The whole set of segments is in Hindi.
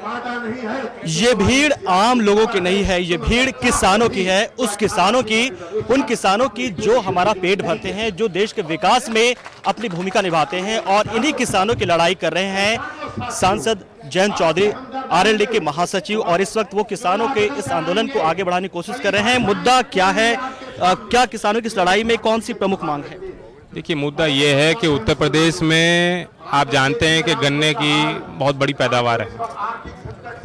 ये भीड़ आम लोगों की नहीं है, ये भीड़ किसानों की है। उस किसानों की, उन किसानों की जो हमारा पेट भरते हैं, जो देश के विकास में अपनी भूमिका निभाते हैं, और इन्हीं किसानों की लड़ाई कर रहे हैं सांसद जयंत चौधरी, आरएलडी के महासचिव। और इस वक्त वो किसानों के इस आंदोलन को आगे बढ़ाने की कोशिश कर रहे हैं। मुद्दा क्या है, क्या किसानों की इस लड़ाई में कौन सी प्रमुख मांग है? देखिए, मुद्दा ये है कि उत्तर प्रदेश में आप जानते हैं कि गन्ने की बहुत बड़ी पैदावार है,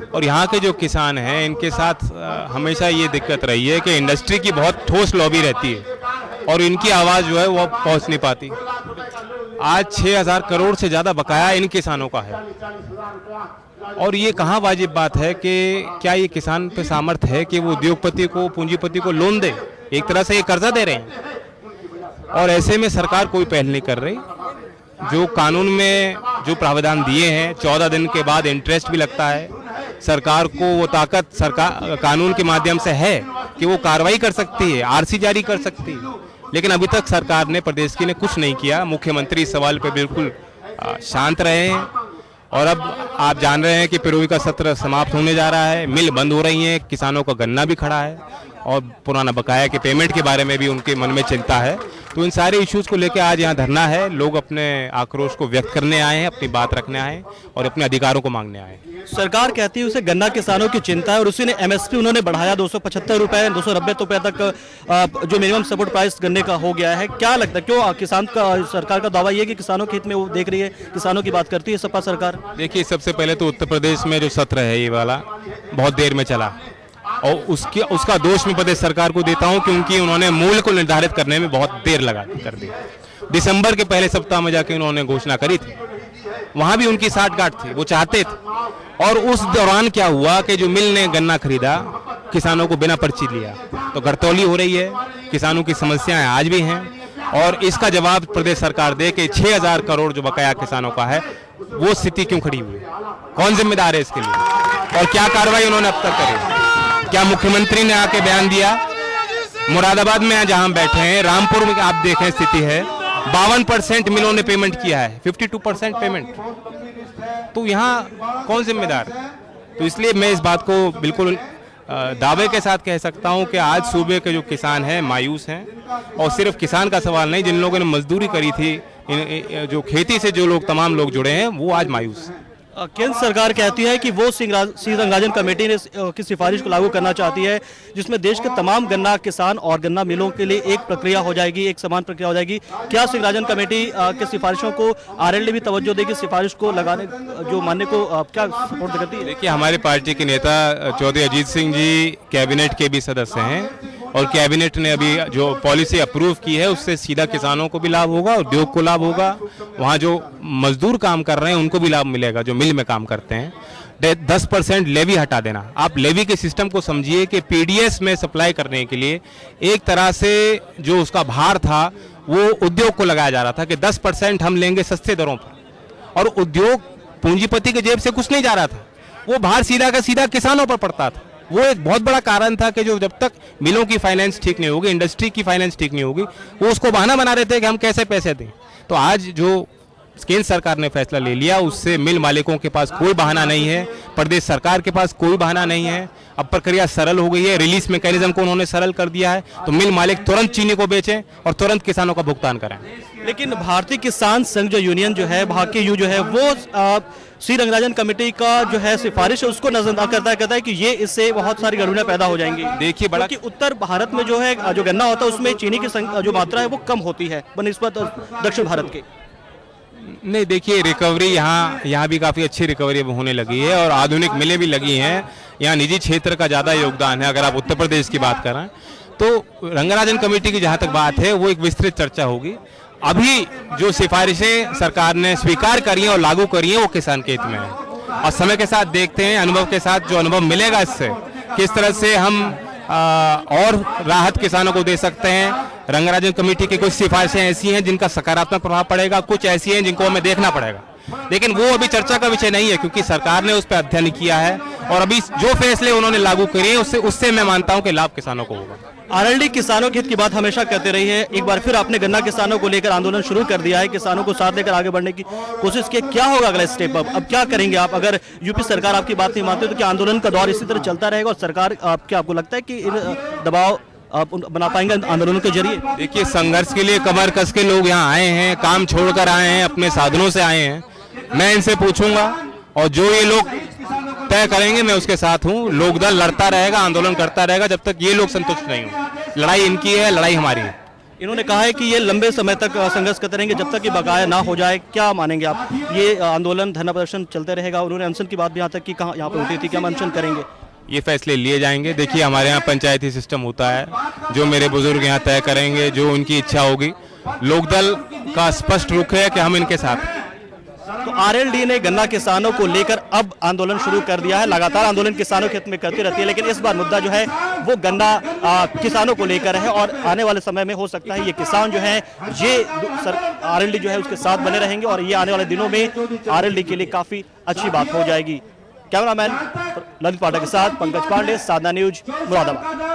और यहाँ के जो किसान हैं इनके साथ हमेशा ये दिक्कत रही है कि इंडस्ट्री की बहुत ठोस लॉबी रहती है और इनकी आवाज़ जो है वो पहुँच नहीं पाती। आज 6,000 करोड़ से ज़्यादा बकाया इन किसानों का है, और ये कहाँ वाजिब बात है कि क्या ये किसान पे सामर्थ्य है कि वो उद्योगपति को, पूंजीपति को लोन दे? एक तरह से ये कर्जा दे रहे हैं, और ऐसे में सरकार कोई पहल नहीं कर रही। जो कानून में जो प्रावधान दिए हैं, 14 दिन के बाद इंटरेस्ट भी लगता है। सरकार को वो ताकत सरकार कानून के माध्यम से है कि वो कार्रवाई कर सकती है, आरसी जारी कर सकती है, लेकिन अभी तक सरकार ने, प्रदेश की ने कुछ नहीं किया। मुख्यमंत्री इस सवाल पे बिल्कुल शांत रहे हैं, और अब आप जान रहे हैं कि पिरोई का सत्र समाप्त होने जा रहा है, मिल बंद हो रही हैं, किसानों का गन्ना भी खड़ा है, और पुराना बकाया के पेमेंट के बारे में भी उनके मन में चिंता है। तो इन सारे इश्यूज़ को लेकर आज यहाँ धरना है। लोग अपने आक्रोश को व्यक्त करने आए हैं, अपनी बात रखने आए हैं और अपने अधिकारों को मांगने आए हैं। सरकार कहती है उसे गन्ना किसानों की चिंता है, और उसी ने एमएसपी उन्होंने बढ़ाया 275 रुपए, 290 रुपए तक जो मिनिमम सपोर्ट प्राइस गन्ने का हो गया है। क्या लगता है, क्यों किसान का, सरकार का दावा ये है कि किसानों के हित में वो देख रही है, किसानों की बात करती है सपा सरकार? देखिए, सबसे पहले तो उत्तर प्रदेश में जो सत्र है ये वाला बहुत देर में चला, और उसका दोष मैं प्रदेश सरकार को देता हूं, क्योंकि उन्होंने मूल्य को निर्धारित करने में बहुत देर कर दी। दिसंबर के पहले सप्ताह में जाके उन्होंने घोषणा करी थी, वहां भी उनकी साठगांठ थी, वो चाहते थे। और उस दौरान क्या हुआ कि जो मिल ने गन्ना खरीदा, किसानों को बिना पर्ची लिया, तो घरतौली हो रही है। किसानों की समस्याएं आज भी हैं, और इसका जवाब प्रदेश सरकार दे कि 6,000 करोड़ जो बकाया किसानों का है, वो स्थिति क्यों खड़ी हुई, कौन जिम्मेदार है इसके लिए, और क्या कार्रवाई उन्होंने अब तक करी? क्या मुख्यमंत्री ने आके बयान दिया? मुरादाबाद में जहां बैठे हैं, रामपुर में आप देखें स्थिति है, 52% मिलों ने पेमेंट किया है, 52% पेमेंट। तो यहाँ कौन जिम्मेदार? तो इसलिए मैं इस बात को बिल्कुल दावे के साथ कह सकता हूं कि आज सूबे के जो किसान हैं मायूस हैं, और सिर्फ किसान का सवाल नहीं, जिन लोगों ने मजदूरी करी थी, जो खेती से जो लोग, तमाम लोग जुड़े हैं, वो आज मायूस हैं। केंद्र सरकार कहती है कि वो सी रंगाजन कमेटी ने की सिफारिश को लागू करना चाहती है, जिसमें देश के तमाम गन्ना किसान और गन्ना मिलों के लिए एक प्रक्रिया हो जाएगी, एक समान प्रक्रिया हो जाएगी। क्या सी रंगाजन कमेटी के सिफारिशों को आरएलडी भी तवज्जो देगी, सिफारिश को लगाने, जो मानने को क्या सपोर्ट करती है? देखिए, हमारी पार्टी के नेता चौधरी अजीत सिंह जी कैबिनेट के भी सदस्य हैं, और कैबिनेट ने अभी जो पॉलिसी अप्रूव की है उससे सीधा किसानों को भी लाभ होगा, उद्योग को लाभ होगा, वहाँ जो मजदूर काम कर रहे हैं उनको भी लाभ मिलेगा, जो मिल में काम करते हैं। 10% लेवी हटा देना, आप लेवी के सिस्टम को समझिए कि पीडीएस में सप्लाई करने के लिए एक तरह से जो उसका भार था वो उद्योग को लगाया जा रहा था कि 10% हम लेंगे सस्ते दरों पर, और उद्योग पूंजीपति के जेब से कुछ नहीं जा रहा था, वो भार सीधा का सीधा किसानों पर पड़ता था। वो एक बहुत बड़ा कारण था कि जो जब तक मिलों की फाइनेंस ठीक नहीं होगी, इंडस्ट्री की फाइनेंस ठीक नहीं होगी, वो उसको बहाना बना रहे थे कि हम कैसे पैसे दें। तो आज जो केंद्र सरकार ने फैसला ले लिया, उससे मिल मालिकों के पास कोई बहाना नहीं है, प्रदेश सरकार के पास कोई बहाना नहीं है। अब प्रक्रिया सरल हो गई है, रिलीज मैकेनिज्म को उन्होंने सरल कर दिया है, तो मिल मालिक तुरंत चीनी को बेचें और तुरंत किसानों का भुगतान करें। लेकिन भारतीय किसान संघ जो यूनियन जो है, भाके यू जो है, वो सी रंगाजन कमेटी का जो है सिफारिश है उसको नजरअंदाज करता है, कहता है कि ये इससे बहुत सारी गड़बड़ियां पैदा हो जाएंगी। देखिए, बड़ा कि उत्तर भारत में जो है जो गन्ना होता है उसमें चीनी की जो मात्रा है वो कम होती है बनिस्बत दक्षिण भारत के। नहीं, देखिए, रिकवरी यहाँ भी काफ़ी अच्छी रिकवरी होने लगी है, और आधुनिक मिलें भी लगी हैं। यहाँ निजी क्षेत्र का ज़्यादा योगदान है। अगर आप उत्तर प्रदेश की बात करें तो रंगाराजन कमेटी की जहाँ तक बात है वो एक विस्तृत चर्चा होगी। अभी जो सिफारिशें सरकार ने स्वीकार करी हैं और लागू करी हैं वो किसान के हित में है, और समय के साथ देखते हैं, अनुभव के साथ जो अनुभव मिलेगा इससे, किस तरह से हम और राहत किसानों को दे सकते हैं। रंगाराजन कमेटी की कुछ सिफारिशें ऐसी हैं जिनका सकारात्मक प्रभाव पड़ेगा, कुछ ऐसी हैं जिनको हमें देखना पड़ेगा, लेकिन वो अभी चर्चा का विषय नहीं है, क्योंकि सरकार ने उस पर अध्ययन किया है, और अभी जो फैसले उन्होंने लागू किए उससे मैं मानता हूं कि लाभ किसानों को होगा। आरएलडी किसानों के हित की बात हमेशा करते रही है। एक बार फिर आपने गन्ना किसानों को लेकर आंदोलन शुरू कर दिया है, किसानों को साथ लेकर आगे बढ़ने की कोशिश की। क्या होगा अगला स्टेप? अब क्या करेंगे आप? अगर यूपी सरकार आपकी बात नहीं मानती तो क्या आंदोलन का दौर इसी तरह चलता रहेगा और सरकार आपको लगता है कि दबाव आप बना पाएंगे आंदोलनों के जरिए? देखिए, संघर्ष के लिए कमर कस के लोग यहाँ आए हैं, काम छोड़कर आए हैं, अपने साधनों से आए हैं। मैं इनसे पूछूंगा और जो ये लोग तय करेंगे मैं उसके साथ हूँ। लोकदल लड़ता रहेगा, आंदोलन करता रहेगा जब तक ये लोग संतुष्ट नहीं हो। लड़ाई इनकी है, लड़ाई हमारी है। इन्होंने कहा है कि ये लंबे समय तक संघर्ष करते रहेंगे जब तक कि बकाया ना हो जाए। क्या मानेंगे आप? ये आंदोलन धरना प्रदर्शन चलते रहेगा? उन्होंने अनशन की बात भी यहाँ तक कि कहाँ यहाँ पर उठी थी कि हम अनशन करेंगे। ये फैसले लिए जाएंगे। देखिए, हमारे यहाँ पंचायती सिस्टम होता है, जो मेरे बुजुर्ग यहाँ तय करेंगे, जो उनकी इच्छा होगी। लोकदल का स्पष्ट रुख है कि हम इनके साथ हैं। तो आरएलडी ने गन्ना किसानों को लेकर अब आंदोलन शुरू कर दिया है। लगातार आंदोलन किसानों के हित में करती रहती है, लेकिन इस बार मुद्दा जो है वो गन्ना किसानों को लेकर है और आने वाले समय में हो सकता है ये किसान जो है ये आरएलडी जो है उसके साथ बने रहेंगे और ये आने वाले दिनों में आरएलडी के लिए काफी अच्छी बात हो जाएगी। कैमरामैन ललित पाठक के साथ पंकज पांडे, साधना न्यूज, मुरादाबाद।